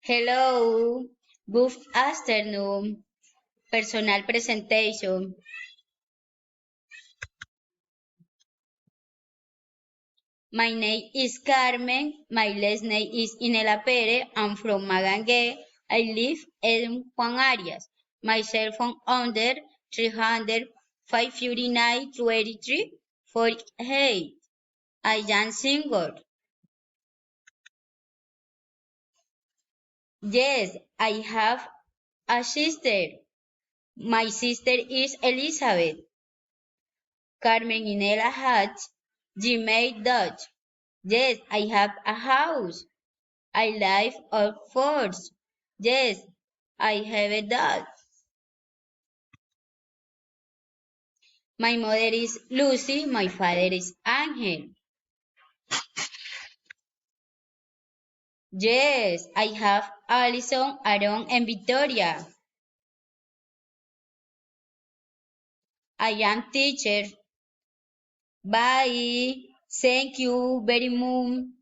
Hello, good afternoon. Personal presentation. My name is Carmen. My last name is Inela Pere. I'm from Magangue. I live in Juan Arias. My cell phone under 300 559 23 48. I am single. Yes, I have a sister. My sister is Elizabeth. Carmen Inela hat, Gmail dot. Yes, I have a house. I live of force. Yes, I have a dog. My mother is Lucy, my father is Angel. Yes, I have Alison, Aaron, and Victoria. I am teacher. Bye. Thank you very much.